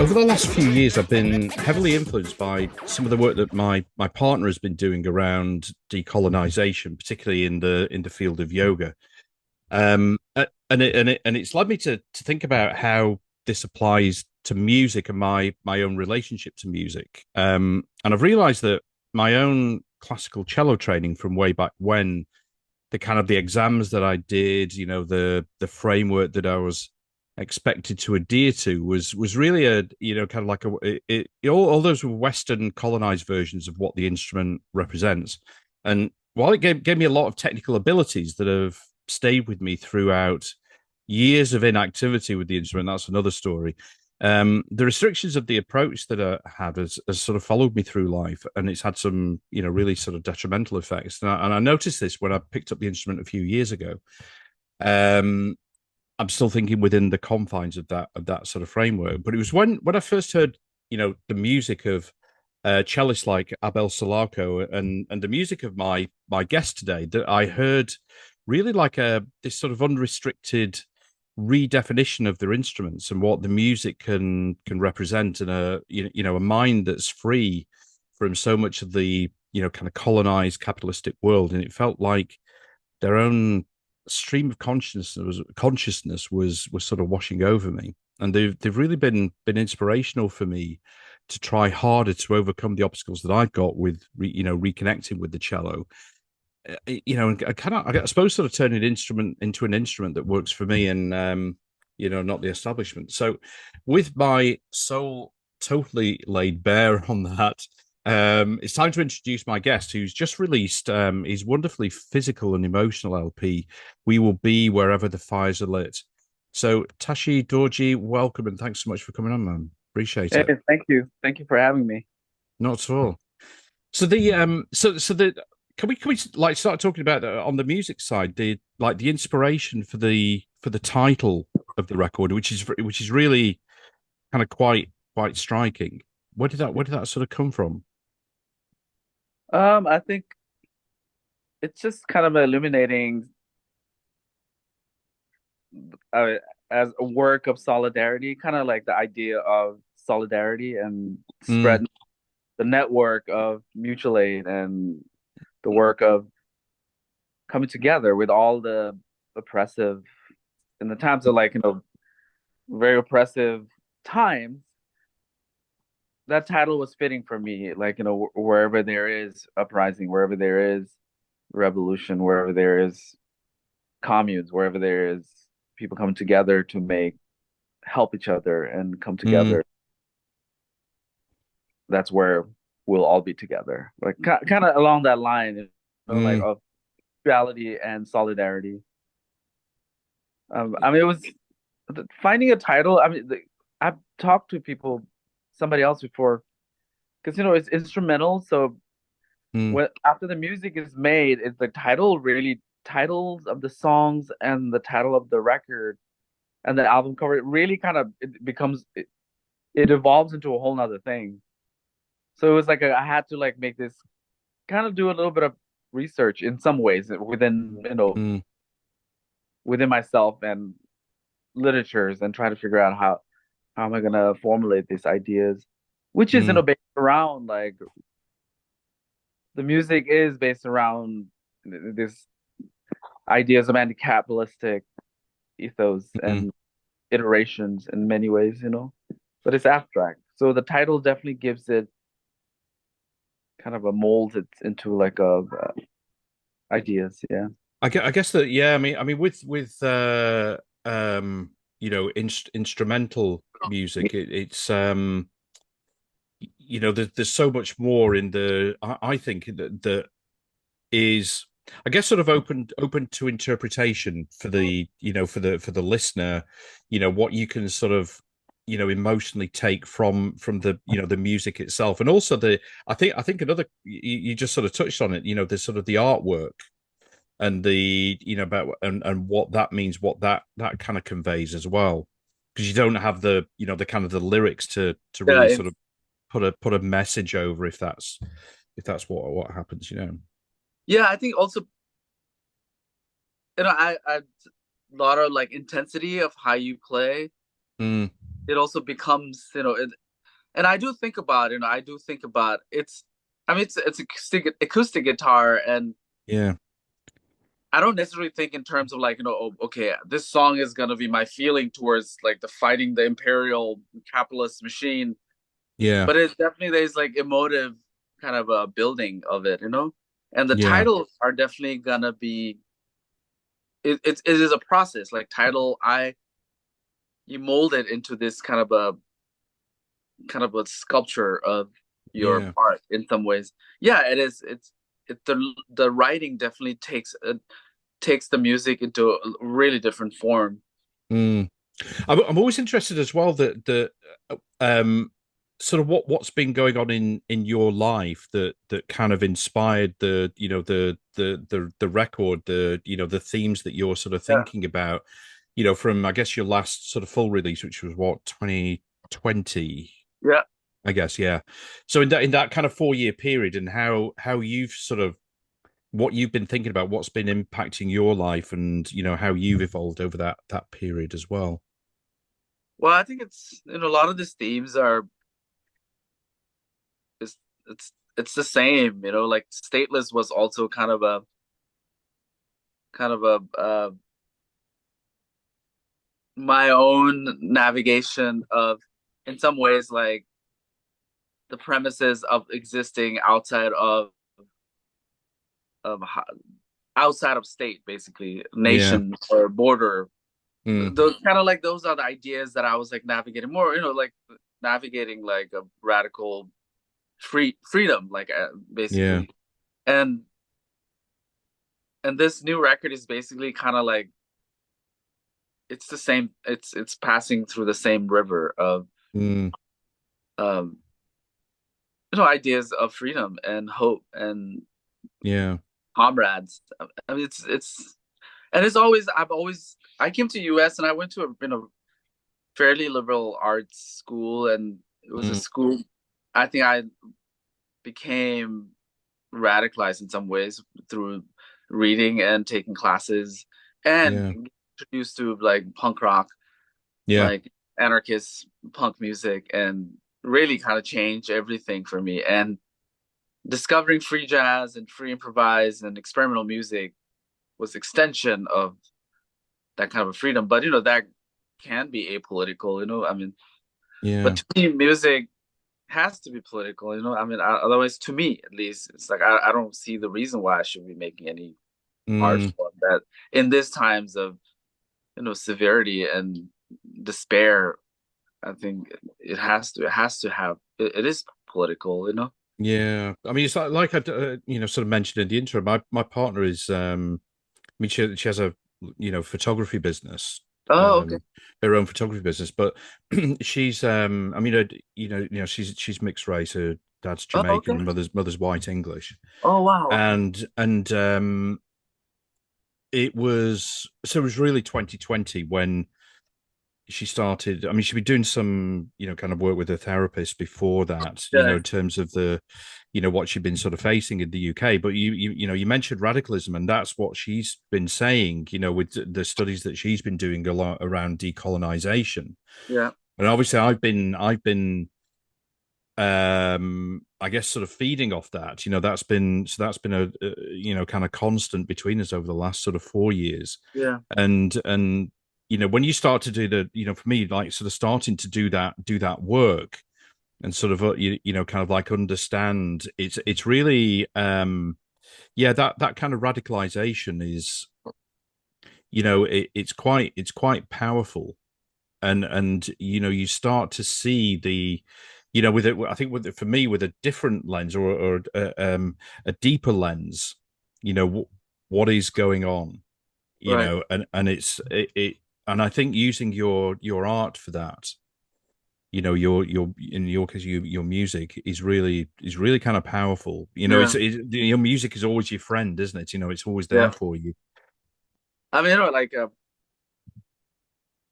Over the last few years, I've been heavily influenced by some of the work that my partner has been doing around decolonisation, particularly in the field of yoga. And it's led me to think about how this applies to music and my own relationship to music. And I've realised that my own classical cello training from way back when, the kind of the exams that I did, the framework that I was expected to adhere to was really a kind of like all those were Western colonized versions of what the instrument represents. And while it gave me a lot of technical abilities that have stayed with me throughout years of inactivity with the instrument, that's another story. The restrictions of the approach that I had has sort of followed me through life, and it's had some, really sort of detrimental effects. And I noticed this when I picked up the instrument a few years ago. I'm still thinking within the confines of that sort of framework. But it was when I first heard, the music of cellists like Abel Solarco and the music of my guest today, that I heard really like this sort of unrestricted redefinition of their instruments and what the music can represent, and a mind that's free from so much of the kind of colonized capitalistic world. And it felt like their own stream of consciousness was sort of washing over me, and they've really been inspirational for me to try harder to overcome the obstacles that I've got with reconnecting with the cello. And I suppose sort of turn an instrument into an instrument that works for me, and not the establishment. So with my soul totally laid bare on that, it's time to introduce my guest, who's just released his wonderfully physical and emotional LP, We Will Be Wherever the Fires Are Lit. So Tashi Dorji, welcome, and thanks so much for coming on, man. Appreciate it. Thank you. Thank you for having me. Not at all. So the can we like start talking about on the music side, the inspiration for the title of the record, which is really kind of quite striking. Where did that sort of come from? I think it's just kind of illuminating uh, as a work of solidarity, kind of like the idea of solidarity and Mm, spread the network of mutual aid and the work of coming together with all the oppressive in the times of very oppressive times. That title was fitting for me, wherever there is uprising, wherever there is revolution, wherever there is communes, wherever there is people come together to help each other and come mm, together, that's where we'll all be together. Like kind of along that line, like mm, of reality and solidarity. I mean, it was finding a title. I mean, I've talked to somebody else before, because it's instrumental. So mm, when after the music is made, it's the title really titles of the songs and the title of the record and the album cover. It really kind of it evolves into a whole nother thing. So it was like I had to like make this kind of do a little bit of research in some ways within mm, within myself and literatures, and try to figure out how am I gonna formulate these ideas, which is mm, based around like the music is based around this ideas of anti-capitalistic ethos mm. and iterations in many ways, but it's abstract. So the title definitely gives it kind of a molds it into like a ideas. Yeah. I guess that, yeah. I mean, with instrumental music, it's there's so much more in I think that is, I guess, sort of open to interpretation for the listener. What you can sort of emotionally take from the music itself, and also I think another, you just sort of touched on it. There's sort of the artwork and the about and what that means, what that kind of conveys as well, because you don't have the kind of the lyrics to Yeah, really sort of put a message over, if that's what happens. yeah. I think also I a lot of like intensity of how you play. Mm, it also becomes, and I do think about, I do think about it's, I mean, it's acoustic guitar, and Yeah, I don't necessarily think in terms of like, oh, okay, this song is gonna be my feeling towards like the fighting the imperial capitalist machine, yeah, but it's definitely there's like emotive kind of a building of it. And the yeah, titles are definitely gonna be it is a process. Like title, you mold it into this kind of a sculpture of your yeah. part in some ways. Yeah, it is. The writing definitely takes the music into a really different form. Mm. I'm always interested as well that um sort of what's been going on in your life that kind of inspired the the record, the themes that you're sort of Yeah, thinking about, from I guess your last sort of full release, which was what, 2020, yeah. I guess. Yeah. So in that kind of 4 year period, and how you've sort of what you've been thinking about, what's been impacting your life, and how you've evolved over that period as well. Well, I think it's a lot of these themes are it's it's the same. Like Stateless was also kind of a my own navigation of, in some ways, like the premises of existing of outside of state, basically Yeah. nation or border. Mm. Those kind of like those are the ideas that I was like navigating more, like navigating like a radical freedom, like Yeah. basically. And and this new record is basically kind of like it's the same. It's passing through the same river of Mm. um ideas of freedom and hope and Yeah. comrades. I mean, it's and it's always I came to US and I went to a fairly liberal arts school, and it was a Mm. school I think I became radicalized in some ways through reading and taking classes Yeah. and introduced to like punk rock, Yeah. like anarchist punk music, and really kind of changed everything for me. And discovering free jazz and free improvise and experimental music was extension of that kind of a freedom. But that can be apolitical. I mean, but Yeah. to me, music has to be political. I mean, otherwise, to me at least, it's like I don't see the reason why I should be making any art Mm. form that in these times of severity and despair. I think it has to have it is political. Yeah. I mean, it's like I sort of mentioned in the intro. My partner is I mean, she has a photography business, Oh, okay. um, her own photography business, but she's I mean, she's mixed race. Her dad's Oh, okay. Jamaican, mother's white English, Oh, wow. Okay. and it was really 2020 when she started. I mean, she'd been doing some kind of work with a therapist before that, Yeah. in terms of the what she'd been sort of facing in the UK. But you mentioned radicalism, and that's what she's been saying, with the studies that she's been doing a lot around decolonisation. Yeah. And obviously I've been I guess sort of feeding off that. That's been a kind of constant between us over the last sort of 4 years. Yeah. And when you start to do for me, like, sort of starting to do that work, and sort of kind of like understand, it's really yeah, that kind of radicalization is, it's quite powerful. And you start to see the with it, I think, for me, with a different lens, or a deeper lens, what is going on, Right. and and I think using your art for that, your in your case, your music is really kind of powerful. Yeah. Your music is always your friend, isn't it? It's always there Yeah. for you. I mean, like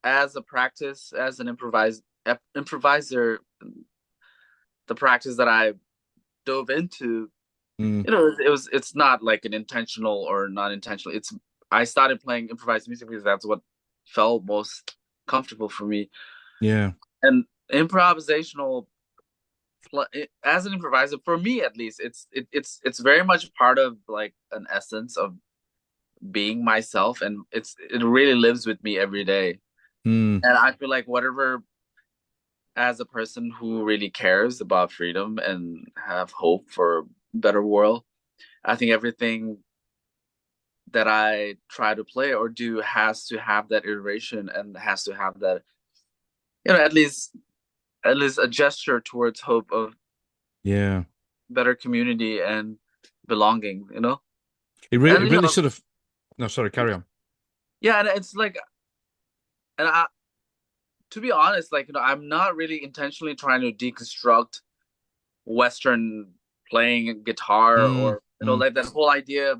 as a practice, as an improviser, the practice that I dove into, Mm. it's not like an intentional or non intentional. It's I started playing improvised music because that's what felt most comfortable for me. Yeah. And improvisational as an improviser, for me at least, it's very much part of like an essence of being myself, and it really lives with me every day. Mm, And I feel like whatever, as a person who really cares about freedom and have hope for a better world, I think everything that I try to play or do has to have that iteration and has to have that, at least a gesture towards hope of yeah. better community and belonging. It And really sort of. No, sorry, carry on. yeah, and it's like, and I, to be honest, like, I'm not really intentionally trying to deconstruct Western playing guitar, Mm, or mm, like that whole idea.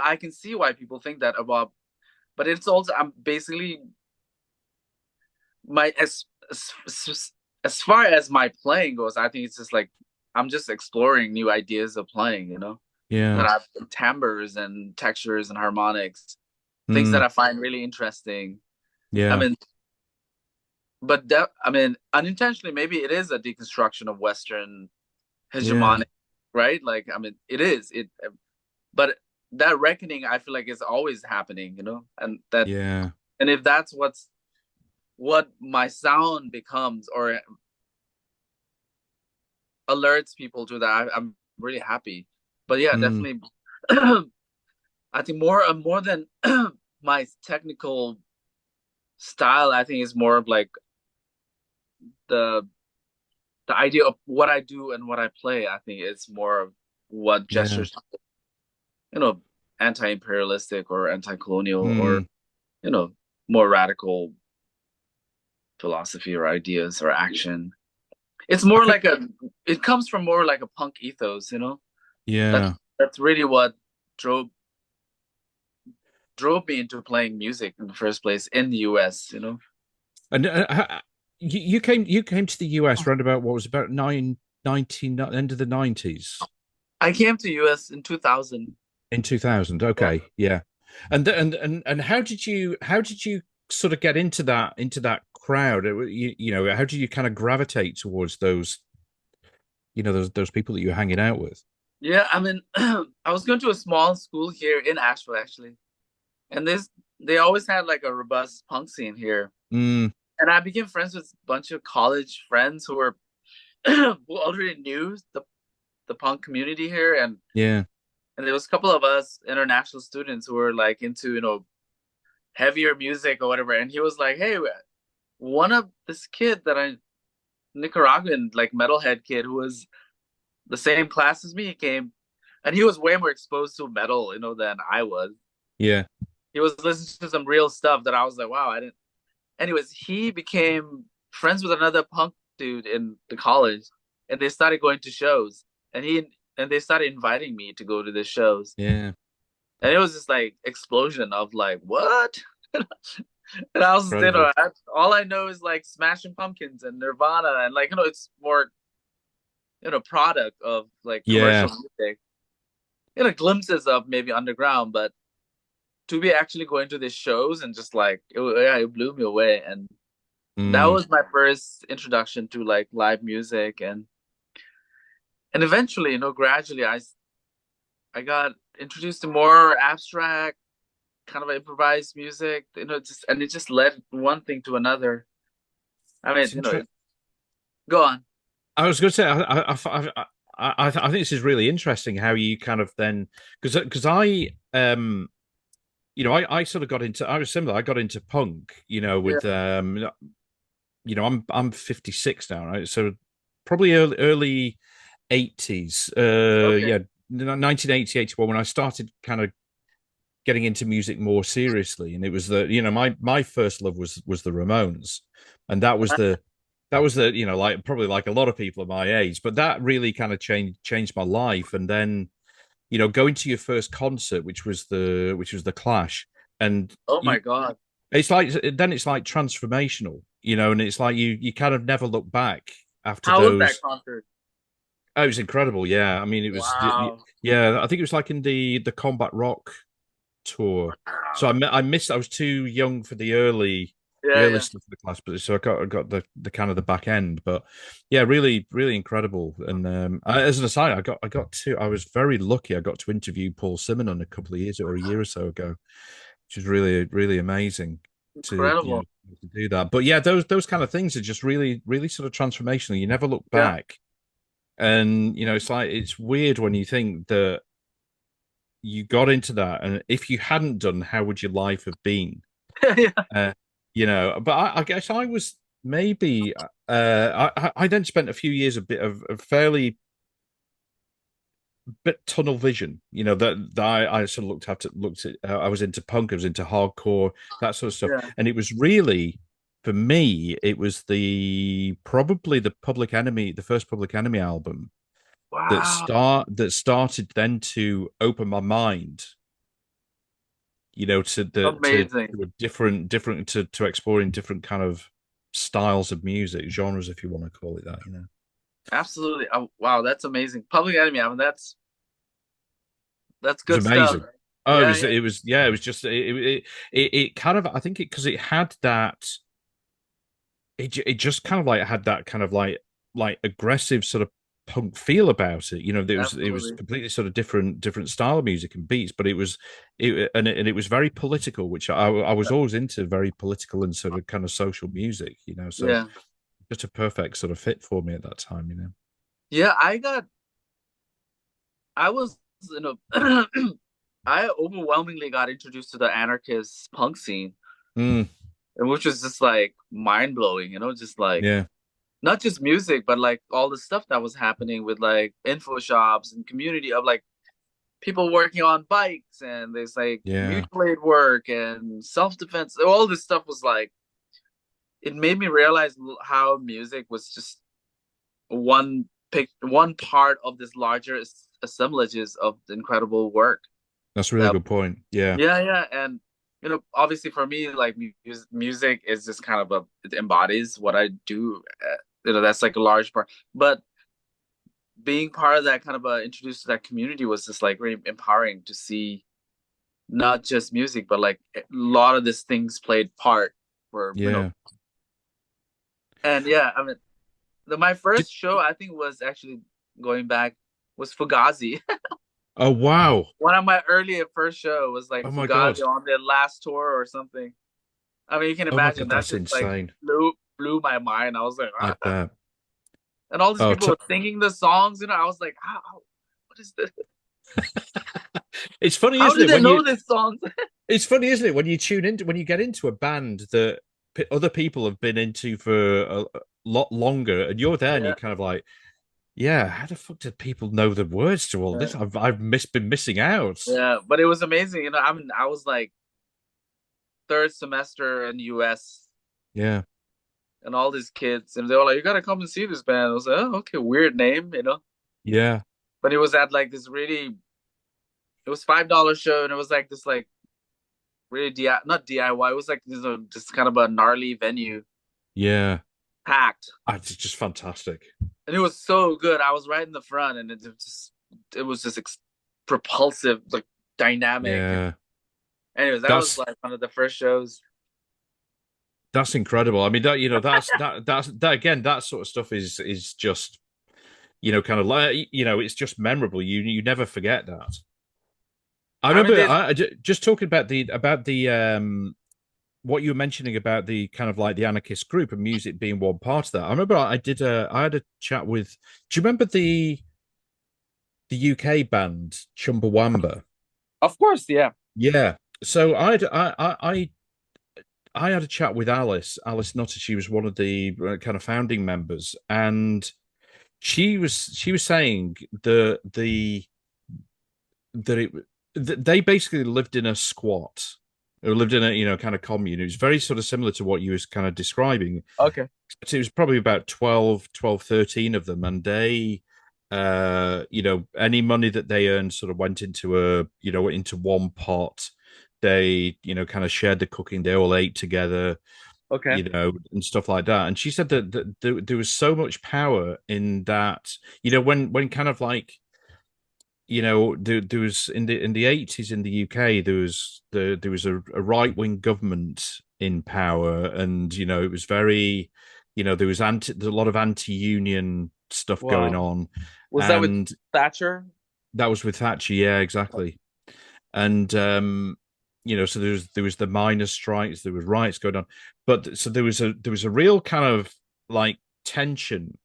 I can see why people think that about, but it's also, I'm basically my as far as my playing goes, I think it's just like I'm just exploring new ideas of playing. yeah. That I've timbres and textures and harmonics, things that Mm, I find really interesting. I yeah. mean, but that, I mean, unintentionally, maybe it is a deconstruction of Western Yeah. hegemonic, right? Like, I mean, it is it, but that reckoning, I feel like, is always happening, Yeah. and if that's what my sound becomes, or alerts people to that, I'm really happy. But yeah, Mm, definitely, I think more than my technical style, I think is more of like the the idea of what I do and what I play. I think it's more of what yeah. gestures, you know, anti-imperialistic or anti-colonial, or Mm. you know, more radical philosophy or ideas or action. It's I more think. like it comes from more like a punk ethos. That's Yeah. that's really what drove drove me into playing music in the first place in the US. And you came to the US around about what was about 19 end of the 90s I came to US in 2000. in 2000. Okay, yeah. And how did you sort of get into that crowd? You know, how did you kind of gravitate towards those, those people that you're hanging out with? Yeah, I mean, I was going to a small school here in Asheville, actually, and they always had like a robust punk scene here, Mm, and I became friends with a bunch of college friends who were who already knew the punk community here, yeah, and there was a couple of us international students who were like into heavier music or whatever, and he was like, "Hey, one of this kid that I Nicaraguan like metalhead kid who was the same class as me came, and he was way more exposed to metal, than I was. yeah, He was listening to some real stuff that I was like, wow, I didn't. Anyways, he became friends with another punk dude in the college, and they started going to shows, and they started inviting me to go to the shows, yeah. and it was just like explosion of like what. And I was, Incredible. all I know is like Smashing Pumpkins and Nirvana, and like it's more product of like commercial Yeah. music, glimpses of maybe underground, but to be actually going to these shows and just like yeah, it blew me away, and that Mm, was my first introduction to like live music, and eventually, gradually, I got introduced to more abstract kind of improvised music, it just led one thing to another. I mean, it's interesting. go on. I was going to say, I think this is really interesting how you kind of then, because I sort of got into, I was similar. I got into punk, Yeah. with, I'm 56 now, right? So probably early 80s, Okay. yeah, 1980, 81, when I started kind of getting into music more seriously. And it was my first love was the Ramones. And that was the, like probably like a lot of people at my age, but that really kind of changed my life. And then, going to your first concert, which was the Clash, and Oh you my God. it's like transformational, and it's like you kind of never look back after How was that those. concert? Oh, it was incredible. Yeah. I mean, it was, Wow. yeah, I think it was like in the Combat Rock tour. So Wow. I missed. I was too young for the early. the Yeah, early yeah. stuff of the class, but so I got the kind of the back end, but yeah, really really incredible. And as an aside, I was very lucky. I got to interview Paul Simonon a couple of years or a year or so ago, which is really really amazing to Incredible. to do that. But yeah, those kind of things are just really really sort of transformational. You never look Yeah. back, and it's like it's weird when you think that you got into that, and if you hadn't done, how would your life have been? Yeah. Uh, but I guess I was maybe I then spent a few years a bit of fairly bit tunnel vision. That I sort of looked at. I was into punk, I was into hardcore, that sort of stuff, Yeah. and it was really for me. It was the probably the first Public Enemy album Wow. that started then to open my mind, to Amazing. a different to exploring different kind of styles of music, genres, if you want to call it that. Absolutely. Oh, wow, that's amazing. Public Enemy. I mean, that's It was good stuff. amazing. Oh, Yeah, yeah. it was, yeah, it was just, it kind of, I think because it had that, it just kind of like had that kind of like aggressive sort of punk feel about it. It was Absolutely. completely sort of different style of music and beats, but it was very political, which I was always into very political and sort of kind of social music. So Yeah. just a perfect sort of fit for me at that time. Yeah, I was, you know, I overwhelmingly got introduced to the anarchist punk scene, Mm, and which was just like mind blowing, just like yeah, not just music, but like all the stuff that was happening with like info shops and community of like people working on bikes and there's like yeah, mutual aid work and self defense. All this stuff was like it made me realize how music was just one part of this larger assemblages of incredible work that's a really that good point. Yeah, yeah, yeah. And obviously for me like music is just kind of it embodies what I do. That's like a large part, but being part of that kind of introduced to that community was just like really empowering to see not just music but like a lot of these things played part for yeah. and yeah, I mean my Did, first show I think was actually going back was Fugazi. oh wow, One of my early first show was like oh my Fugazi god, on their last tour or something. I mean, you can oh my imagine god, that that's just like insane. blew my mind. I was like, I ah. bet. And all these Oh, people were singing the songs. I was like, what is this? it's funny, How isn't do it? they know this songs? It's funny, isn't it, when you tune into when you get into a band that other people have been into for a lot longer, and you're there, and Yeah, you're kind of like, yeah, how the fuck did people know the words to all yeah, this? I've been missing out. yeah. But it was amazing. I mean, I was like third semester in US, Yeah, and all these kids, and they were like, "You gotta come and see this band." I was like, "Oh, okay, weird name." yeah, But it was at like this really, it was $5 show, and it was like this like really not DIY. It was like this just kind of a gnarly venue, yeah. packed, It's just fantastic. and it was so good. I was right in the front, and it was just propulsive, like dynamic. And Yeah, anyways, that was that's like one of the first shows. that's incredible. I mean, that again, that sort of stuff is just kind of like it's just memorable. You never forget that. I I mean, remember there's just talking about the what you were mentioning about the kind of like the anarchist group and music being one part of that. I remember I had a chat with. Do you remember the UK band Chumbawamba? of course, yeah. Yeah. So I had a chat with Alice Nutter. She was one of the kind of founding members, and she was saying that it that they basically lived in a squat or lived in a kind of commune. It was very sort of similar to what you was kind of describing. Okay. So it was probably about 13 of them, and they any money that they earned sort of went into into one pot. They kind of shared the cooking. They all ate together, Okay. and stuff like that. And she said that there was so much power in that, when kind of like there was in the 80s in the UK, there was a right wing government in power, and it was very, there was a lot of anti-union stuff going Wow. on, Was that with and Thatcher? that was with Thatcher. Yeah, exactly. And so there was the miners' strikes, there was riots going on, but so there was a real kind of like tension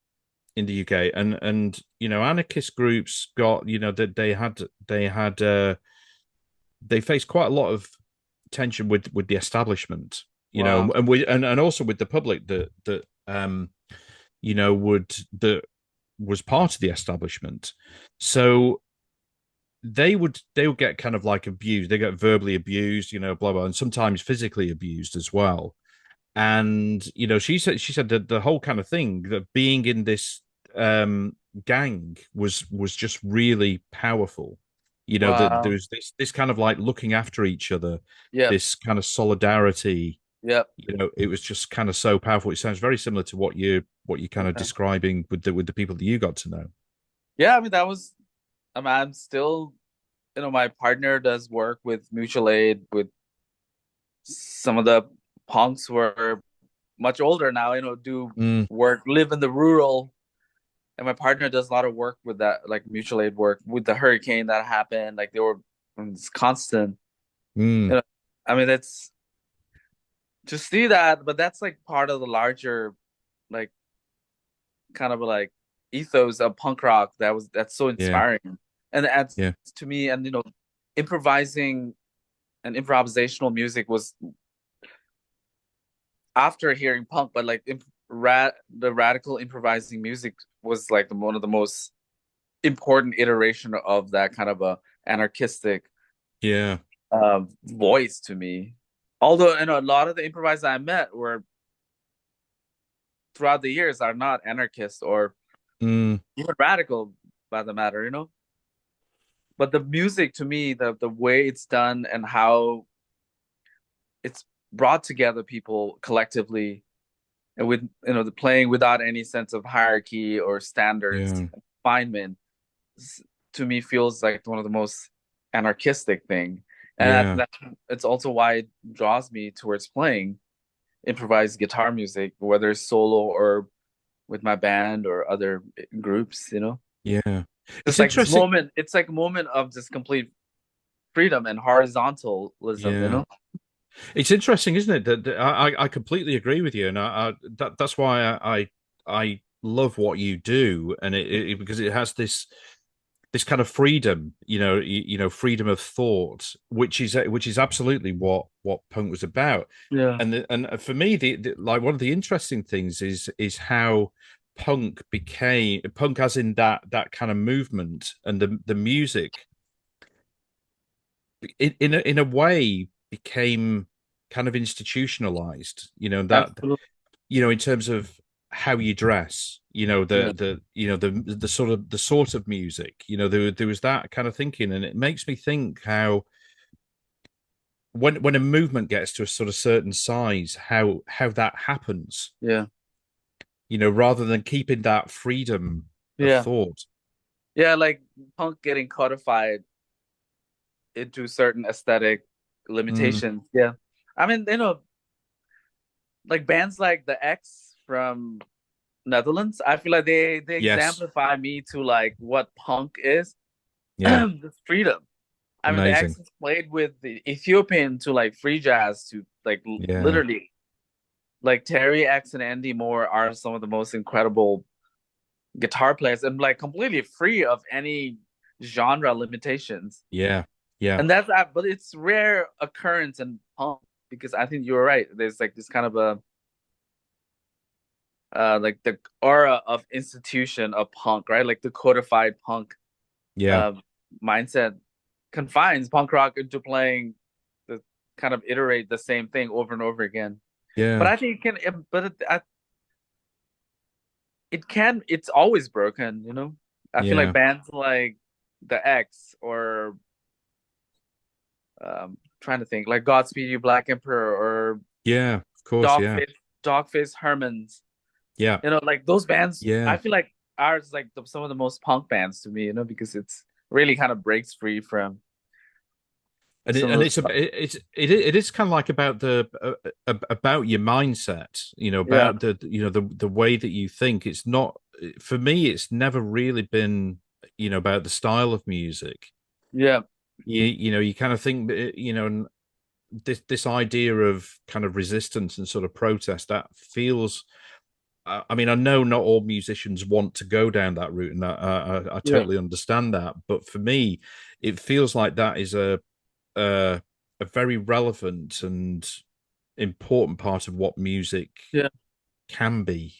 in the UK, and anarchist groups got that they faced quite a lot of tension with the establishment, Wow. and also with the public that would that was part of the establishment. So they would get kind of like abused. They get verbally abused, blah blah, and sometimes physically abused as well. And she said that the whole kind of thing, that being in this gang was just really powerful. That there Wow. was this kind of like looking after each other, Yep. this kind of solidarity. Yep. It was just kind of so powerful. It sounds very similar to what you're kind of Yeah. describing with the people that you got to know. Yeah, I mean that was I'm still, my partner does work with mutual aid with some of the punks who are much older now, do Mm, work, live in the rural, and my partner does a lot of work with that, like mutual aid work with the hurricane that happened. Like they were, it's constant. mm, You know, I mean, it's to see that, but that's like part of the larger, like kind of like ethos of punk rock that's so yeah, inspiring, and adds yeah, to me. And improvising and improvisational music was after hearing punk, but like the radical improvising music was like one of the most important iteration of that kind of a anarchistic yeah. voice to me. Although, a lot of the improvisers I met were throughout the years are not anarchists or Mm, even radical by the matter. But the music to me, the way it's done and how it's brought together people collectively, and with the playing without any sense of hierarchy or standards yeah, confinement, to me feels like one of the most anarchistic thing. And yeah, it's also why it draws me towards playing improvised guitar music, whether it's solo or with my band or other groups. yeah. Just It's like this interesting. moment, it's like a moment of just complete freedom and horizontalism, Yeah. It's interesting, isn't it? That I completely agree with you, and that's why I love what you do, and because it has this kind of freedom, freedom of thought, which is absolutely what punk was about. Yeah. And for me, like one of the interesting things is how punk as in that kind of movement, and the music in a way became kind of institutionalized, that Absolutely. in terms of how you dress, Yeah. the sort of music, there was that kind of thinking. And it makes me think how when a movement gets to a sort of certain size, how that happens, Yeah. rather than keeping that freedom of Yeah. thought. Yeah, like punk getting codified into certain aesthetic Mm, limitations. Yeah. I mean, like bands like the X from Netherlands, I feel like they yes. exemplify me to like what punk is. Yeah. This freedom. I mean, the X Amazing. has played with the Ethiopian to like free jazz to like Yeah. literally like Terry X and Andy Moore are some of the most incredible guitar players and like completely free of any genre limitations. Yeah. Yeah. And that's that, but it's rare occurrence in punk because I think you're right. There's like this kind of a like the aura of institution of punk, right? Like the codified punk Yeah. uh, mindset confines punk rock into playing the kind of iterate the same thing over and over again. But Yeah. I think it can, but it can. It's always broken. I feel like Yeah. bands like the X or trying to think like Godspeed You Black Emperor or Yeah. Of course. Yeah. Dogface Hermans. Yeah. Like those bands. I Yeah. feel like ours like some of the most punk bands to me. Because it's really kind of breaks free from And some of the stuff. it is kind of like about the about your mindset, Yeah, about the way that you think. It's not for me. It's never really been about the style of music. yeah, You kind of think this idea of kind of resistance and sort of protest that feels. I mean, I know not all musicians want to go down that route, and I yeah, totally understand that. But for me, it feels like that is a, a very relevant and important part of what music yeah, can be.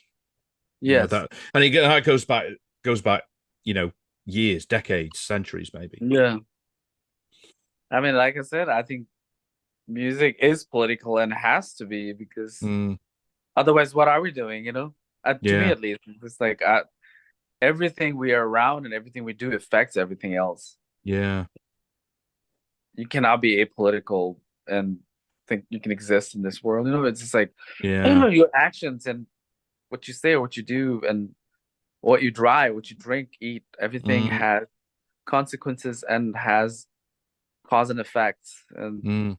yes, That, and that goes back, you know, years, decades, centuries, maybe. yeah. I mean, like I said, I think music is political and has to be because Mm, otherwise, what are we doing? To me yeah, at least, it's like everything we are around and everything we do affects everything else. yeah, You cannot be apolitical and think you can exist in this world. It's just like yeah. your actions and what you say or what you do and what you drive, what you drink, eat, everything Mm, has consequences and has cause and effects. And mm.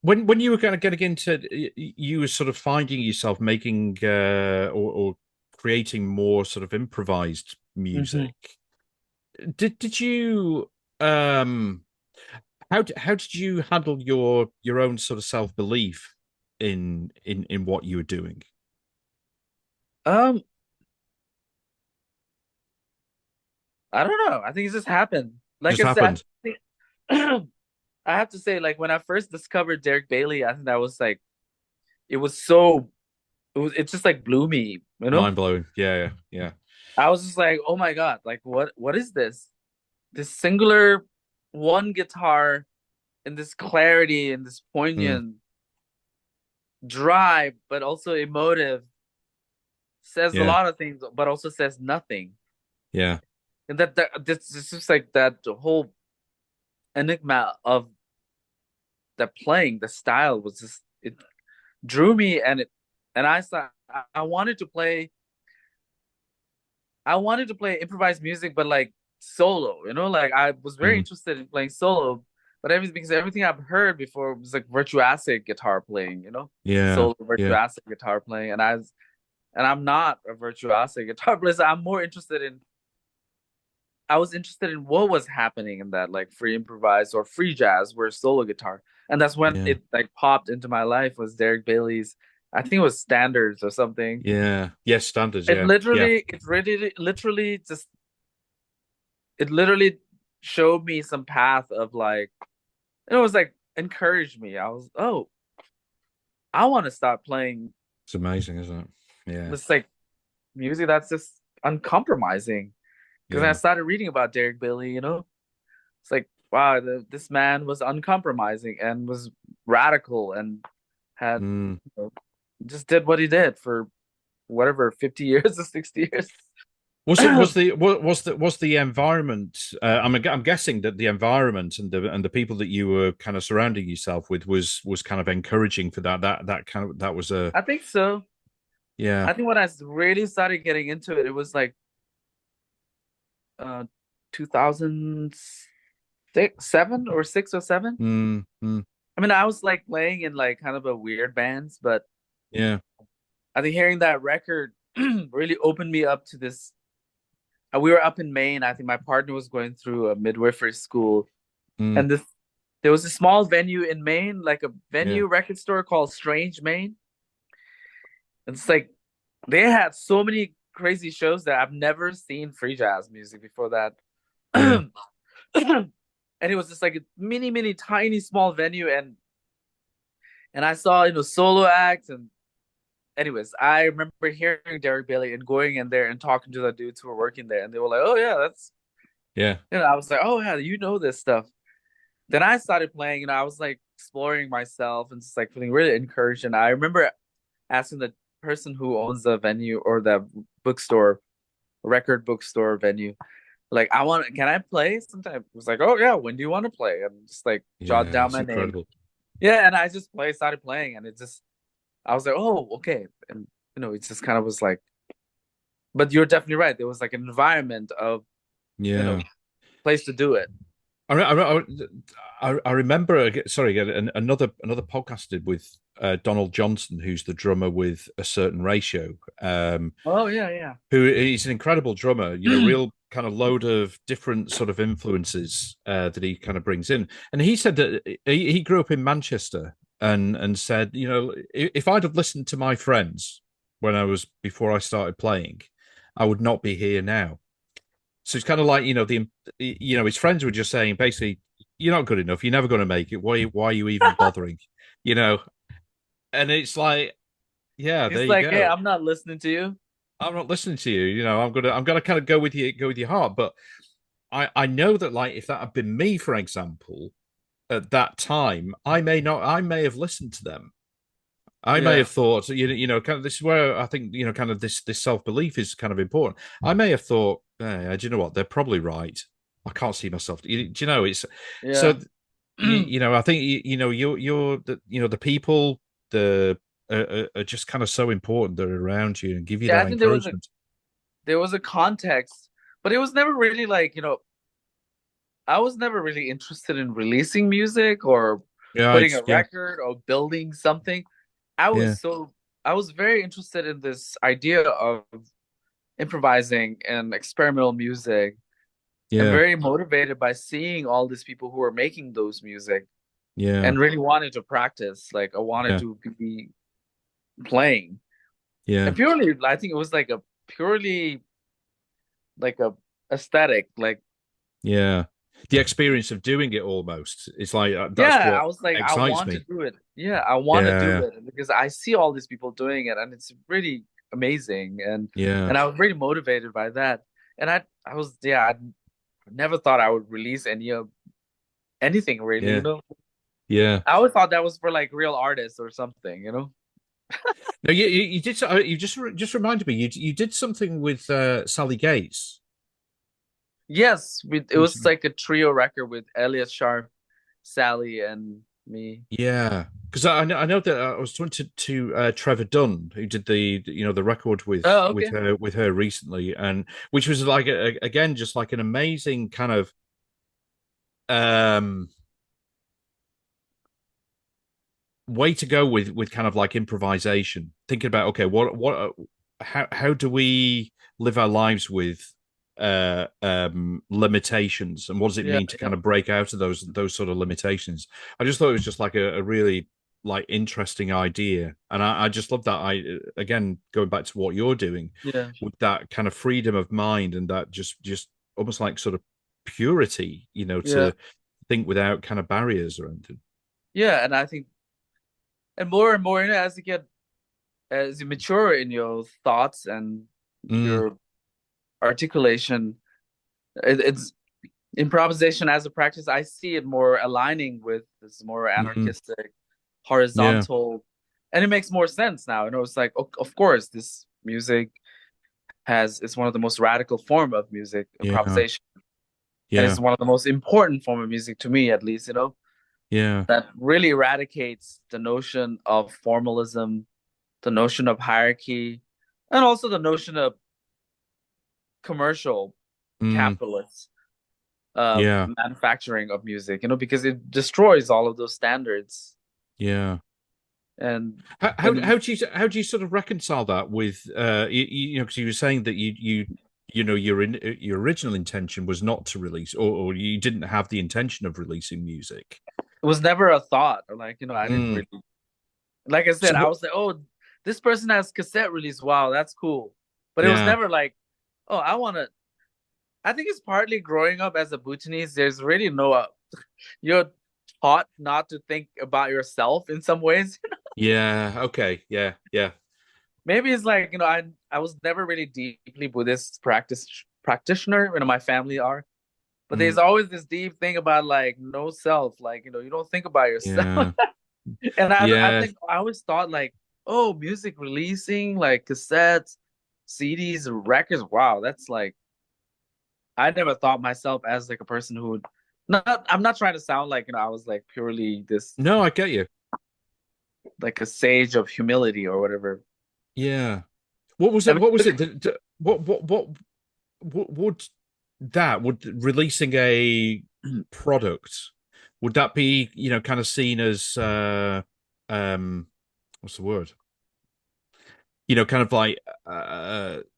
When you were kind of getting into, you were sort of finding yourself making or creating more sort of improvised Mhm. music. Did you um how did you handle your own sort of self belief in what you were doing? um, I don't know. I think it just happened. Like Just I said, happened. I think I have to say, like when I first discovered Derek Bailey, I think that was like it was so it just like blew me. Mind blowing. Yeah, yeah, I was just like, oh my God, like what is this? This singular one guitar and this clarity and this yeah. poignant drive, but also emotive, says a Yeah, lot of things, but also says nothing. yeah, And that this is just like that whole enigma of the playing, the style was just it drew me and I saw I wanted to play improvised music, but like solo. Like I was very mm, interested in playing solo, but because everything I've heard before was like virtuosic guitar playing. yeah, Solo yeah, virtuosic guitar playing, and I'm not a virtuosic guitar player. So I was interested in what was happening in that like free improvised or free jazz where solo guitar. And that's when yeah, it like popped into my life was Derek Bailey's, I think it was Standards or something. yeah. Yes, standards. It Yeah, yeah. literally, it really, literally just, it literally showed me some path of like, it was like encouraged me. I was, oh, I want to start playing It's amazing, isn't it? Yeah, this like music that's just uncompromising. Because I yeah. started reading about Derek Bailey. It's like, wow, this man was uncompromising and was radical and had Mm. just did what he did for whatever 50 years or 60 years. Was it was the environment? I'm guessing that the environment and the people that you were kind of surrounding yourself with was kind of encouraging for that kind of that was a I think so. yeah. I think when I really started getting into it, it was like 2006, 7 or 6 or 7. Mm, mm, I mean, I was like playing in like kind of a weird bands, but yeah, I think hearing that record really opened me up to this. We were up in Maine. I think my partner was going through a midwifery school, mm, and there was a small venue in Maine, like a yeah, venue record store called Strange Maine. And it's like they had so many crazy shows that I've never seen free jazz music before that. yeah, And it was just like a mini, mini, tiny, small venue, and I saw solo acts and. Anyways, I remember hearing Derek Bailey and going in there and talking to the dudes who were working there, and they were like, "Oh yeah, that's." yeah. I was like, "Oh yeah, this stuff." Then I started playing, I was like exploring myself and just like feeling really encouraged. And I remember asking the person who owns the venue or the bookstore, record bookstore venue, like, can I play sometime? It was like, oh yeah, when do you want to play? And just like jot Yeah, down it's my name. incredible. Yeah, and I just started playing, and I was like, oh, okay. And it just kind of was like, but you're definitely right. There was like an environment of, you know, Yeah. place to do it. I remember. Sorry, again, another podcast I did with Donald Johnson, who's the drummer with A Certain Ratio. Oh yeah, yeah. Who he's an incredible drummer. You know, real kind of load of different sort of influences that he kind of brings in. And he said that he grew up in Manchester and said, you know, if I'd have listened to my friends when I was before I started playing, I would not be here now. So it's kind of like, you know, his friends were just saying basically, you're not good enough. You're never going to make it. Why are you even bothering? You know, and it's like, yeah, there He's you like, hey, go. I'm not listening to you. I'm not listening to you. You know, I'm gonna kind of go with your heart. But I know that like if that had been me, for example, at that time, I may have listened to them. I may Yeah, have thought, you know, kind of this is where I think, you know, kind of this self belief is kind of important. I may have thought, do you know what? They're probably right. I can't see myself. Do you know? It's yeah. so you know. I think you know you're the you know the people the are just kind of so important that are around you and give you Yeah, I that think encouragement. there was a context, but it was never really like, I was never really interested in releasing music or Yeah, putting it's a record or building something. I yeah, was so I was very interested in this idea of improvising and experimental music and yeah, very motivated by seeing all these people who were making those music yeah, and really wanted to practice. Like I wanted yeah, to be playing. yeah, And purely I think it was like a purely like a aesthetic. Like yeah. The experience of doing it almost. It's like that's yeah, I what was like, I excites want to me. do it. Yeah, I want to do Yeah, it because I see all these people doing it and it's really amazing yeah, and I was really motivated by that. And I was I never thought I would release anything really, yeah, yeah. I always thought that was for like real artists or something. No, you did. You just reminded me. You did something with Sally Gates Yes, it was recently. like a trio record with Elliot Sharp, Sally, and me. Yeah, because I know that I was talking to Trevor Dunn, who did the record Oh, okay. with her recently, and which was like again just like an amazing kind of um way to go with kind of like improvisation, thinking about okay, what how do we live our lives with limitations, and what does it Yeah, mean to yeah, kind of break out of those sort of limitations? I just thought it was just like a really like interesting idea, and I just love that. I again going back to what you're doing yeah, with that kind of freedom of mind and that just almost like sort of purity, you know, yeah, to think without kind of barriers or anything. yeah. And I think, and more, as you mature in your thoughts and Mm, your articulation, it's improvisation as a practice. I see it more aligning with this more mm, anarchistic, yeah. horizontal, and it makes more sense now. It's like, of course, this music has it's one of the most radical form of music, Yeah, improvisation, and it's yeah, one of the most important form of music to me, at least. yeah, That really eradicates the notion of formalism, the notion of hierarchy, and also the notion of commercial mm, capitalist yeah, manufacturing of music, because it destroys all of those standards. yeah. And How when how do you sort of reconcile that with you know because you were saying that you know your original intention was not to release or you didn't have the intention of releasing music. it was never a thought, or like, I didn't Mm. really, like I So said, I what? was like, oh, this person has cassette release. Wow, that's cool. But it was Yeah, never like, oh, I want to. I think it's partly growing up as a Bhutanese. There's really no, you're taught not to think about yourself in some ways. yeah, okay, yeah, yeah, Maybe it's like, I was never really deeply Buddhist practitioner. My family are, but mm, there's always this deep thing about like no self. Like, you don't think about yourself. yeah, And I yeah, think I always thought like, oh, music releasing like cassettes, CDs, records. Wow, that's like I never thought myself as like a person who would not. I'm not trying to sound like I was like purely this no, I get you. like a sage of humility or whatever. Yeah. What was I it? mean, What was it? What would releasing product, would that be, kind of seen as um what's the word? Kind of like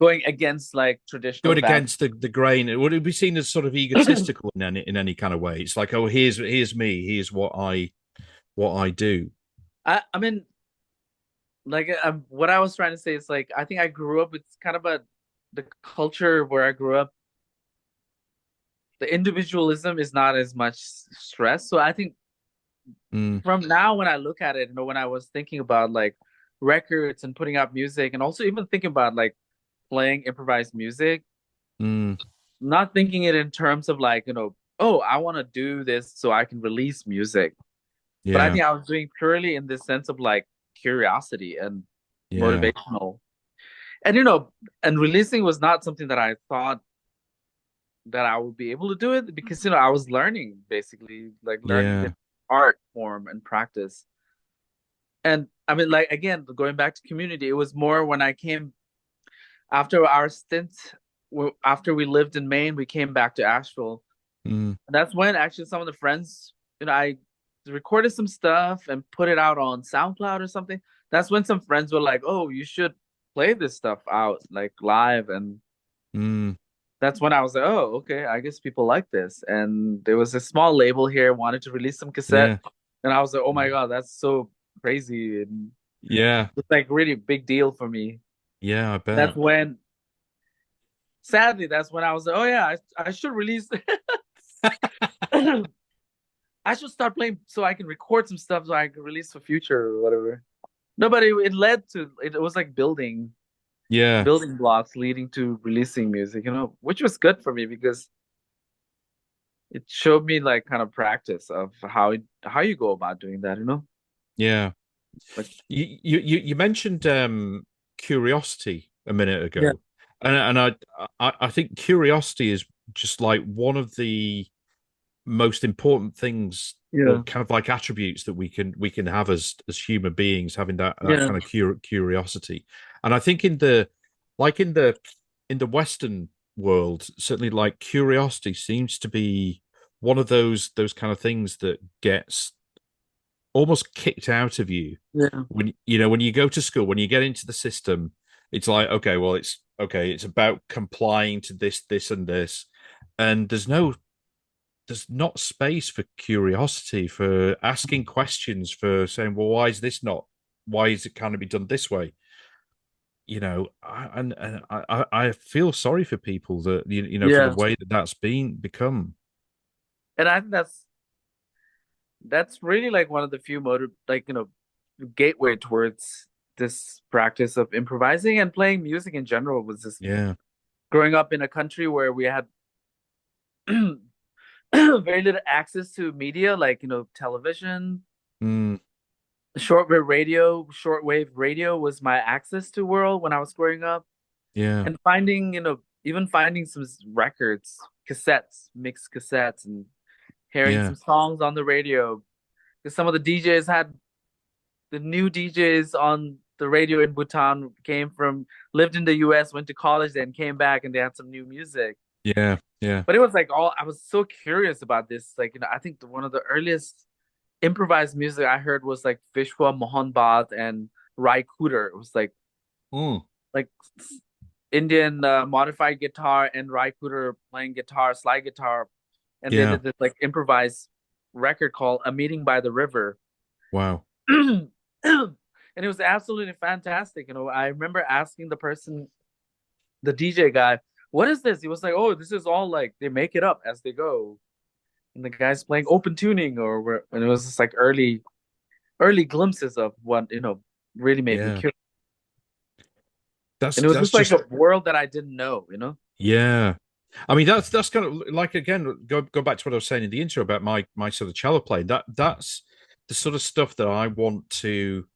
Going against like traditional going value. against the grain. Would it be seen as sort of egotistical in any kind of way? It's like, oh, here's me, here's what I do. I mean, like what I was trying to say is like I think I grew up with kind of a the culture where I grew up. The individualism is not as much stress. So I think Mm, from now when I look at it, when I was thinking about like records and putting out music, and also even thinking about like playing improvised music, mm, not thinking it in terms of like, oh, I want to do this so I can release music. But I yeah, think I was doing purely in this sense of like curiosity and yeah, motivational. And and releasing was not something that I thought that I would be able to do it because I was learning basically like learning the yeah. art form and practice. And I mean like again going back to community, it was more when I came after our stint after we lived in Maine, we came back to Asheville. Mm, And that's when actually some of the friends, I recorded some stuff and put it out on SoundCloud or something. That's when some friends were like, "Oh, you should play this stuff out like live." And mm, that's when I was like, "Oh, okay, I guess people like this." And there was a small label here wanted to release some cassette, yeah, and I was like, "Oh my God, that's so crazy!" And yeah, it's like really big deal for me. yeah. I That's bet. when, sadly, that's when I was like, "Oh yeah, I should release." I should start playing so I can record some stuff so I can release for future or whatever. No, but it led to it was like Yeah, building blocks leading to releasing music, which was good for me because it showed me like kind of practice of how you go about doing that. yeah. Like You mentioned curiosity a minute yeah, ago, and I think curiosity is just like one of the most important things, or yeah, kind of like attributes, that we can have as human beings, having that yeah, kind of curiosity. And I think in the Western world, certainly, like, curiosity seems to be one of those kind of things that gets almost kicked out of you yeah, when you go to school, when you get into the system. It's like, okay, well, it's okay, it's about complying to this and this, and there's not space for curiosity, for asking questions, for saying, well, why is it kind of be done this way? And I feel sorry for people that, for the yeah. way that that's been become. And I think that's really like one of the few motive like gateway towards this practice of improvising and playing music in general was just Yeah. growing up in a country where we had very little access to media like television, Mm, shortwave radio was my access to world when I was growing up. yeah. And finding even finding some records, cassettes, mixed cassettes, and hearing Yeah. some songs on the radio because some of the new DJs on the radio in Bhutan lived in the US, went to college, then came back, and they had some new music. Yeah. Yeah. But it was like all I was so curious about this. Like, I think one of the earliest improvised music I heard was like Vishwa Mohan Bhatt and Rai Cooder. It was Mm, like Indian modified guitar and Rai Cooder playing guitar, slide guitar, and they yeah. did this like improvised record called "A Meeting by the River." Wow. And it was absolutely fantastic. I remember asking the DJ guy, "What is this?" He was like, "Oh, this is all like they make it up as they go." And the guy's playing open tuning, and it was just like early glimpses of what really made me Yeah. curious. And That's it was that's just like just a world that I didn't know. Yeah. I mean, that's kind of like, again, go back to what I was saying in the intro about my sort of cello playing. That's the sort of stuff that I want to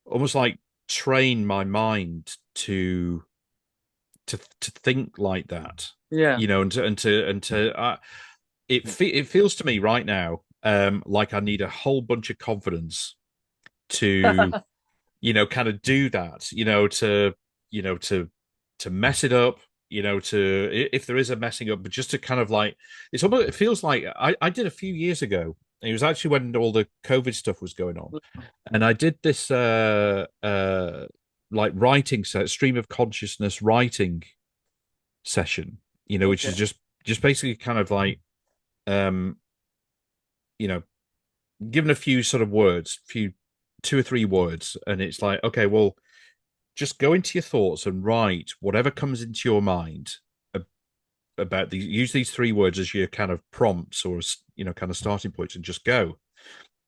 almost like train my mind to think like that. Yeah. It feels to me right now, like I need a whole bunch of confidence to, kind of do that, to, to mess it up, if there is a messing up, but just to kind of like, it feels like I did a few years ago. It was actually when all the COVID stuff was going on, and I did this like writing set, stream of consciousness writing session, which Okay. is just basically kind of like um, you know, given a few sort of words, few 2 or 3 words, and it's like, okay, well, just go into your thoughts and write whatever comes into your mind about these. Use these 3 words as your kind of prompts or kind of starting points, and just go.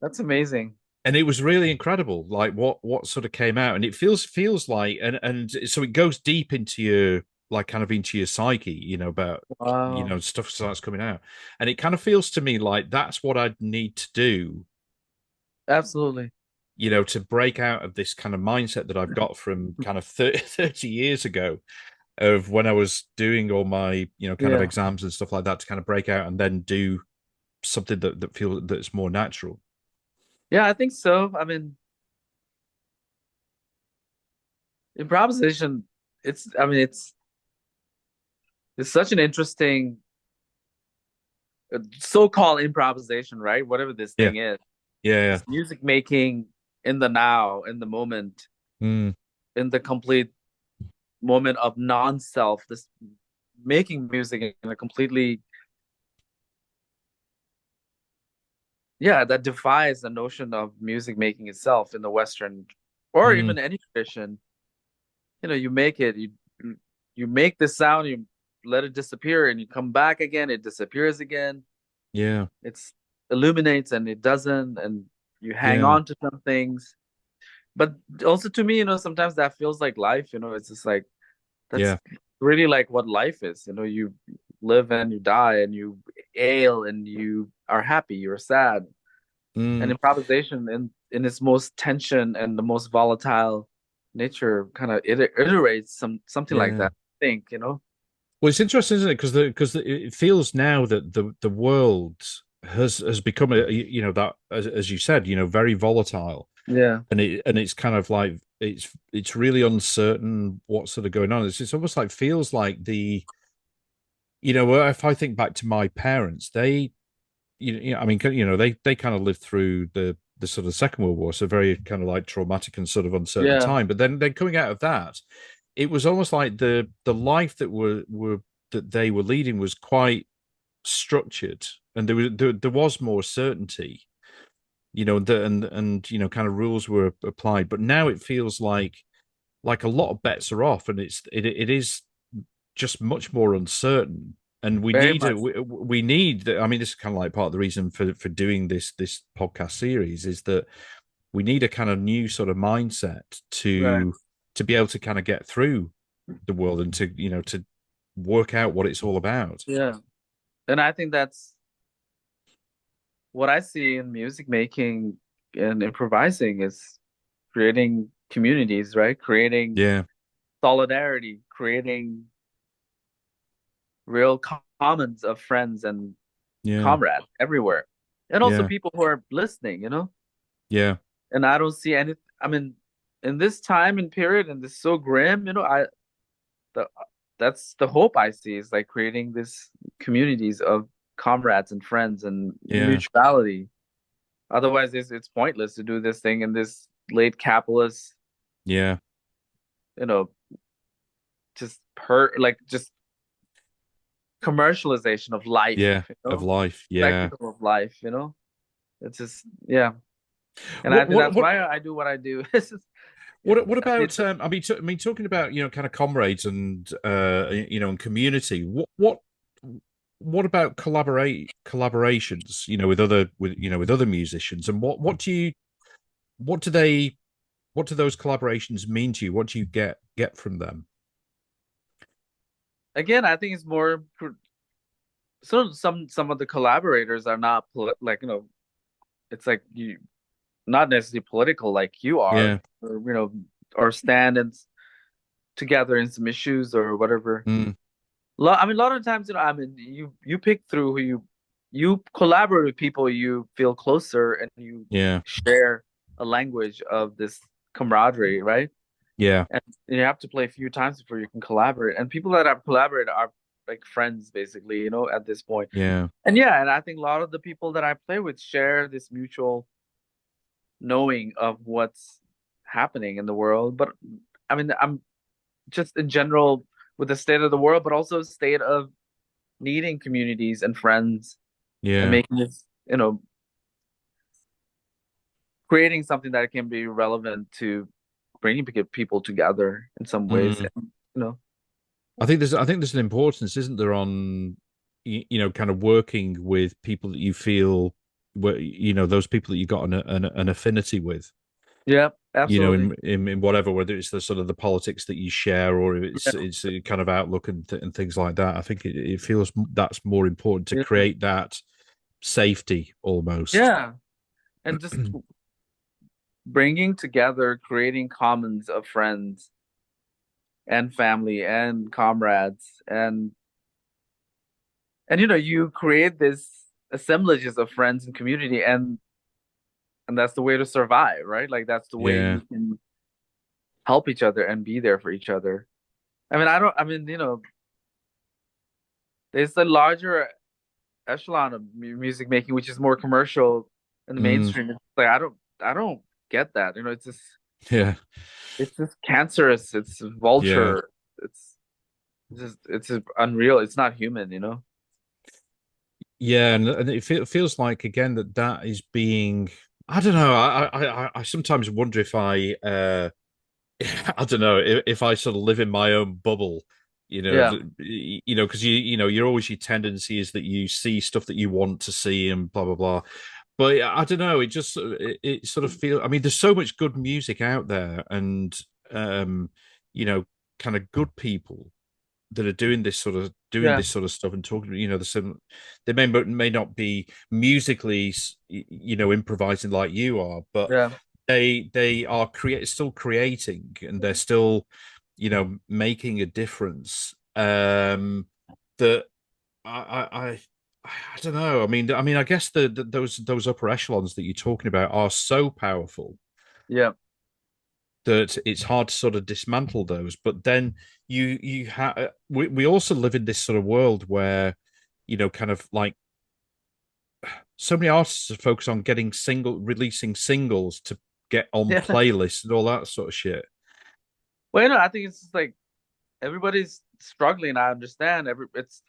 That's amazing. And it was really incredible, like what sort of came out, and it feels like, and so it goes deep into your like kind of into your psyche, about Wow. stuff starts coming out, and it kind of feels to me like that's what I'd need to do, Absolutely. to break out of this kind of mindset that I've got from kind of 30 years ago of when I was doing all my, kind of Yeah. exams and stuff like that, to kind of break out and then do something that feels that's more natural. Yeah, I think so. I mean, improvisation, I mean, it's such an interesting so-called improvisation, right? Whatever this Yeah, thing is. yeah, It's music making in the now, in the moment, yeah. in the complete moment of non-self. This making music in a completely, yeah, that defies the notion of music making itself in the Western or Mm, even any tradition. You make it, you make the sound, you let it disappear, and you come back again, it disappears again. yeah, It's illuminates and it doesn't, and you hang yeah, on to some things. But also to me, sometimes that feels like life. It's just like that's yeah. really like what life is. You live and you die and you ail and you are happy, you're sad. And Mm, improvisation in its most tension and the most volatile nature kind of iterates something like yeah. that. I think. Well, it's interesting, isn't it? Because it feels now that the world has become that, as you said, very volatile, Yeah. and it's kind of like it's really uncertain what's sort of going on. It's almost like feels like if I think back to my parents, they I mean, they kind of lived through the sort of Second World War, so very kind of like traumatic and sort of uncertain Yeah. time. But then coming out of that, it was almost like the life that they were leading was quite structured, and there was more certainty, and kind of rules were applied. But now it feels like a lot of bets are off, and it is just much more uncertain. And we Very need much. we need. I mean, this is kind of like part of the reason for doing this podcast series is that we need a kind of new sort of mindset Right. to be able to kind of get through the world, and to work out what it's all about. Yeah. And I think that's what I see in music making and improvising is creating communities, right? Creating Yeah, solidarity, creating real commons of friends and yeah, comrades everywhere. And also yeah, people who are listening. yeah, And I don't see any, I mean, in this time and period and this so grim, the that's the hope I see is like creating this communities of comrades and friends and yeah, mutuality. Otherwise, it's pointless to do this thing in this late capitalist, yeah, you know, just commercialization of life, yeah. Of life, yeah. spectacle of life. It's just yeah, and I What think what that's what why I do what I do. It's just, what I mean, about I mean talking about kind of comrades and and community. What about collaborations, with other musicians, and what do they what do those collaborations mean to you? What do you get from them? again, I think it's more so some of the collaborators are not like it's like you not necessarily political like you are Yeah. or or stand and together in some issues or whatever. Mm, I mean, a lot of times, I mean, you pick through who you collaborate with people you feel closer and you yeah. share a language of this camaraderie, right? Yeah. and you have to play a few times before you can collaborate. And people that I've collaborated are like friends, basically, at this point. Yeah. And yeah, and I think a lot of the people that I play with share this mutual knowing of what's happening in the world. But I mean, I'm just in general with the state of the world, but also state of needing communities and friends and Yeah. making this, creating something that can be relevant to bringing people together in some ways. Mm. And, you know, I think there's an importance, isn't there, on kind of working with people that you feel were those people that you got an affinity with, yeah, absolutely. in whatever, whether it's the sort of the politics that you share or it's Yeah, it's a kind of outlook and things like that. I think it feels that's more important to yeah, create that safety almost. yeah. And just bringing together, creating commons of friends and family and comrades and you create this assemblages of friends and community and that's the way to survive, right? Like that's the way Yeah. you can help each other and be there for each other. I mean, there's a larger echelon of music making which is more commercial in the Mm, mainstream. It's like I don't get that. yeah. It's just cancerous, it's Yeah. vulture, it's it's just unreal. It's not human. Yeah, and it feels like again that is being. I don't know. I sometimes wonder if I don't know if I sort of live in my own bubble, Yeah, because you're always your tendency is that you see stuff that you want to see and blah blah blah. But I don't know. It sort of feels. I mean, there's so much good music out there, and um, you know, kind of good people that are doing yeah, this sort of stuff and talking. They may not be musically, improvising like you are, but yeah, they are still creating, and they're still making a difference. That I don't know. I mean, I guess those upper echelons that you're talking about are so powerful yeah, that it's hard to sort of dismantle those. But then you have we also live in this sort of world where kind of like so many artists are focused on releasing singles to get on yeah. playlists and all that sort of shit. Well, I think it's just like everybody's struggling. I understand. It's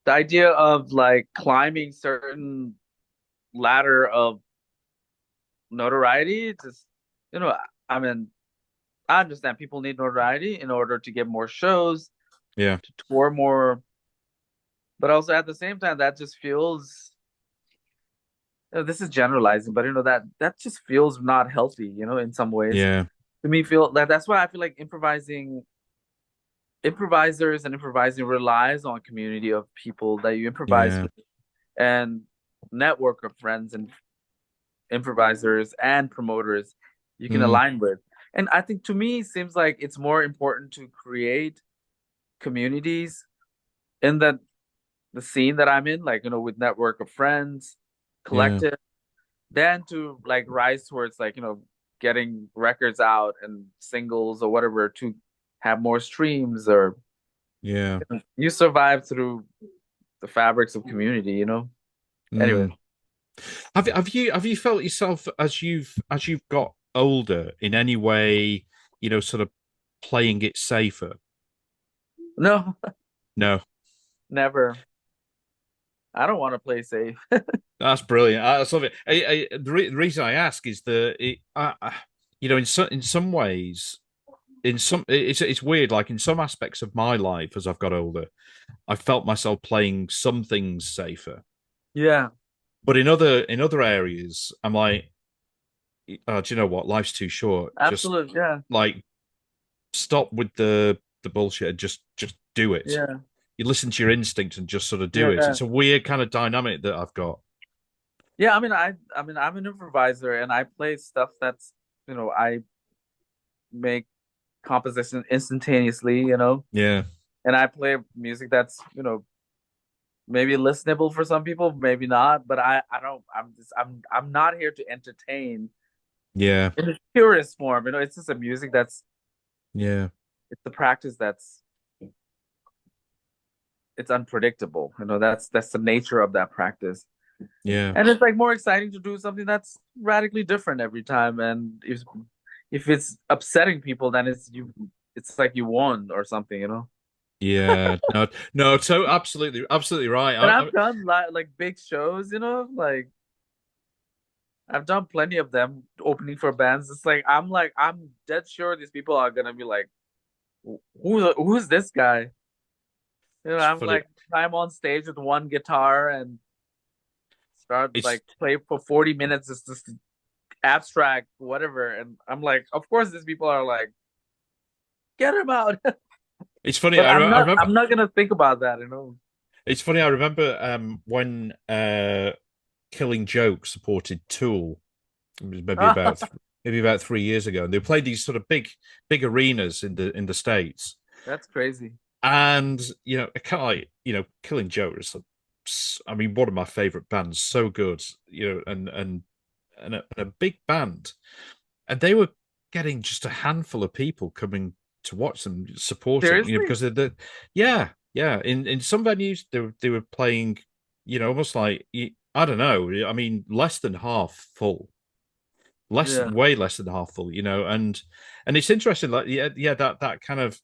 the idea of like climbing certain ladder of notoriety. Just you know, I mean, I understand people need notoriety in order to get more shows, Yeah, to tour more, but also at the same time, that just feels. This is generalizing, but that just feels not healthy. In some ways, yeah, to me, feel that that's why I feel like improvisers and improvising relies on community of people that you improvise yeah, with and network of friends and improvisers and promoters you can mm, align with. And I think to me, it seems like it's more important to create communities in the scene that I'm in, like, with network of friends, yeah, collective, than to like rise towards like, getting records out and singles or whatever to have more streams or yeah. you survive through the fabrics of community. Anyway, Mm. Have you felt yourself as you've got older in any way, sort of playing it safer? no, No. never. I don't want to play safe. That's brilliant. I love it. The reason I ask is that in some ways, it's weird. Like in some aspects of my life, as I've got older, I felt myself playing some things safer, Yeah, but in other areas, I'm like, do you know what? Life's too short. Just absolutely. Yeah, like stop with the bullshit. And just do it. yeah, You listen to your instinct and just sort of do it. yeah, It's a weird kind of dynamic that I've got. yeah. I mean, I'm an improviser, and I play stuff that's, I make composition instantaneously, Yeah, and I play music that's, maybe listenable for some people, maybe not. But I don't. I'm not here to entertain. Yeah. in its purest form. It's just a music that's Yeah. it's the practice that's it's unpredictable. That's the nature of that practice. Yeah. And it's like more exciting to do something that's radically different every time. And if it's upsetting people, then it's like you won or something. Yeah. No, no, so absolutely, absolutely right. And I've done like big shows, like I've done plenty of them opening for bands. It's like I'm dead sure these people are gonna be like, who's this guy? It's I'm funny. like I'm on stage with one guitar and start It's like play for 40 minutes. It's just abstract, whatever. And I'm like, of course these people are like, get him out. it's funny. But I, I'm I not remember. I'm not gonna think about that. It's funny. I remember when Killing Joke supported Tool. It was maybe about 3 years ago, and they played these sort of big arenas in the States. That's crazy. And Killing Joke is, I mean, one of my favorite bands. So good, and a big band, and they were getting just a handful of people coming to watch them supporting, Seriously? because yeah, yeah. In some venues they were playing, almost like, I don't know. I mean, less than half full, Yeah. way less than half full, and it's interesting, like, yeah, that kind of,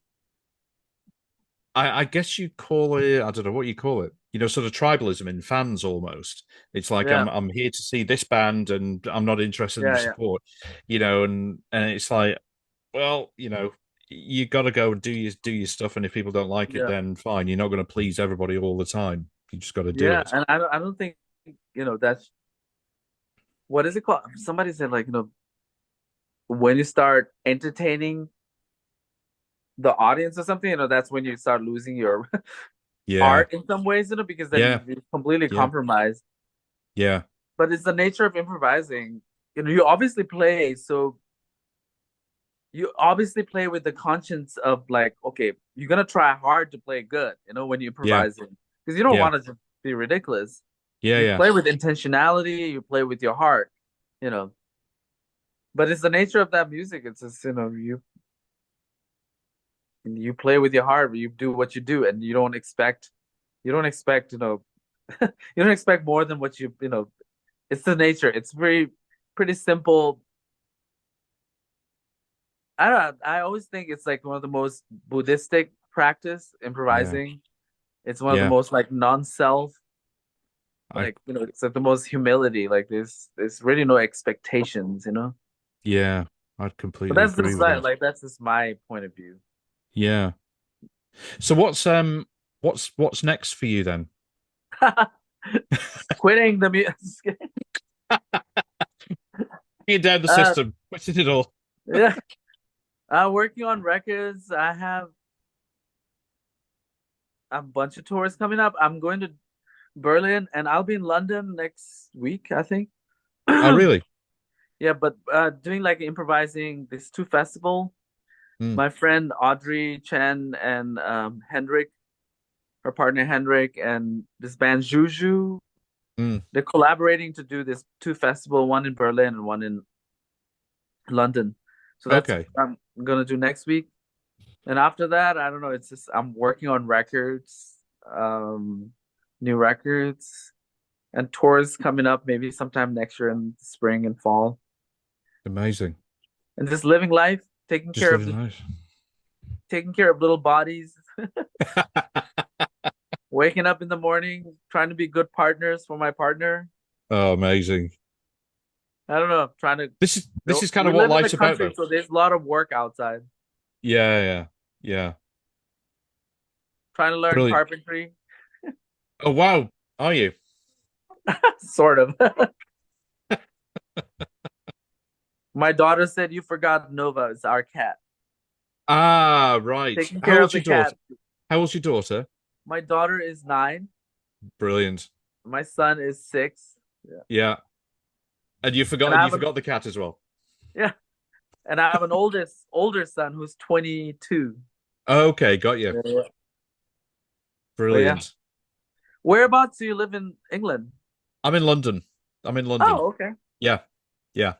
I guess you'd call it, I don't know what you call it, sort of tribalism in fans almost. It's like, Yeah. I'm here to see this band and I'm not interested in the Yeah. Yeah. support, and it's like, well, you got to go and do your stuff, and if people don't like it, Yeah. then fine. You're not going to please everybody all the time. You just got to do Yeah. it. And I don't think, that's what is it called? Somebody said like, when you start entertaining the audience or something, that's when you start losing your Yeah, art in some ways, because then yeah, you completely yeah, compromise. yeah, But it's the nature of improvising. You obviously play, so you obviously play with the conscience of like, okay, you're gonna try hard to play good, when you're yeah, improvising, because you don't yeah, want to just be ridiculous. yeah, You yeah, play with intentionality, you play with your heart, you know. But it's the nature of that music. It's just, you play with your heart, you do what you do, and you don't expect, you don't expect more than what it's the nature. It's pretty simple. I don't know, I always think it's like one of the most Buddhistic practice, yeah, improvising. It's one of the yeah. most like non-self, I like, it's like the most humility. Like there's really no expectations. Yeah, I'd But completely that's agree just with like, that. like that's just my point of view. Yeah. So what's next for you then? Quitting the music. Getting down the uh system, quitting it all. yeah. Working on records. I have a bunch of tours coming up. I'm going to Berlin and I'll be in London next week, I think. Oh, really? Yeah, but doing like improvising this two festival. Mm, My friend Audrey Chen and Hendrik, her partner Hendrik, and this band Juju, mm. they're collaborating to do this two festival, one in Berlin and one in London. So that's Okay. what I'm gonna do next week. And after that, I don't know. It's just I'm working on records, um, new records, and tours coming up maybe sometime next year in spring and fall. Amazing. And just living life, Just living life. taking care of little bodies, waking up in the morning, trying to be good partners for my partner. Oh, amazing. I don't know, trying to. This is kind We of what live in the life's about, country, though. so there's a lot of work outside. Yeah, yeah, yeah. Trying to learn Brilliant. carpentry, Oh, wow. Are you? sort of. My daughter said, "You forgot Nova. It's our cat. Ah, right. Taking How care of old's the your daughter? cat." How old's your daughter? My daughter is 9. Brilliant. My son is 6. Yeah, Yeah. And you and forgot I and you have an forgot the cat as well. yeah, and I have an older son who's 22. Okay, got you. Yeah, yeah. But yeah, Brilliant. whereabouts do you live in England? I'm in London. I'm in London. Oh, okay. Yeah. Yeah.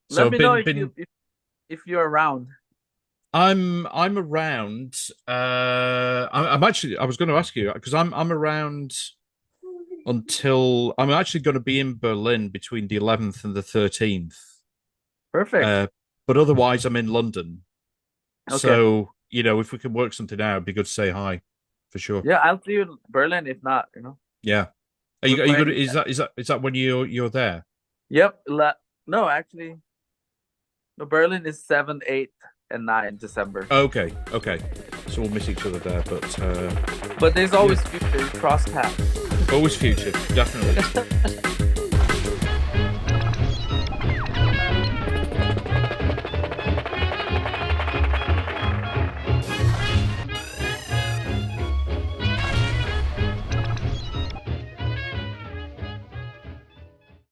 So Let I've me know been if been if you're around. I'm around. I'm actually. I was going to ask you because I'm around until I'm actually going to be in Berlin between the 11th and the 13th. Perfect. But otherwise, I'm in London. Okay. So if we can work something out, it'd be good to say hi for sure. Yeah, I'll see you in Berlin if not, you know. Yeah. We're Are you good? playing. Is that when you're there? Yep. No, actually, no, Berlin is 7, 8, and 9 December. Okay. Okay. So we'll miss each other there, but But there's yeah, always future. We cross paths. always future, definitely.